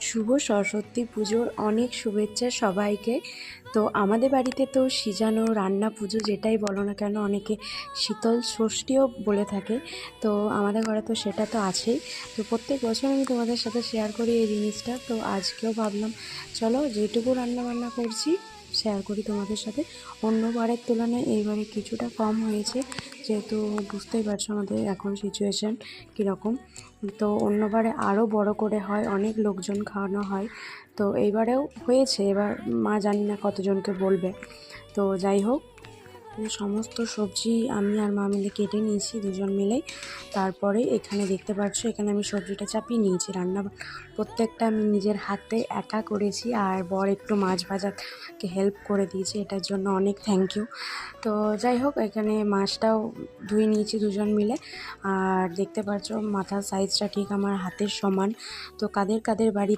শুভ সরস্বতী পুজোর অনেক শুভেচ্ছা সবাইকে। তো আমাদের বাড়িতে তো সিজানো রান্না পুজো যেটাই বলো না কেন, অনেকে শীতল ষষ্ঠীও বলে থাকে। তো আমাদের ঘরে তো সেটা তো আছেই। তো প্রত্যেক বছর আমি তোমাদের সাথে শেয়ার করি এই জিনিসটা। তো আজকেও ভাবলাম চলো যেটুকু রান্না বান্না করছি শেয়ার করি তোমাদের সাথে। অন্যবারের তুলনায় এইবারে কিছুটা কম হয়েছে, যেহেতু বুঝতেই পারছো আমাদের এখন সিচুয়েশান কীরকম। তো অন্যবারে আরও বড় করে হয়, অনেক লোকজন খাওয়ানো হয়। তো এইবারেও হয়েছে, এবার মা জানি না কতজনকে বলবে। তো যাই হোক, সমস্ত সবজি আমি আর মা মিলে কেটে নিয়েছি দুজন মিলেই। তারপরে এখানে দেখতে পাচ্ছ, এখানে আমি সবজিটা চাপিয়ে নিয়েছি। রান্না প্রত্যেকটা আমি নিজের হাতে একা করেছি, আর বর একটু মাছ ভাজাকে হেল্প করে দিয়েছি, এটার জন্য অনেক থ্যাংক ইউ। তো যাই হোক, এখানে মাছটাও ধুয়ে নিয়েছি দুজন মিলে। আর দেখতে পাচ্ছ মাথার সাইজটা ঠিক আমার হাতের সমান। তো কাদের কাদের বাড়ি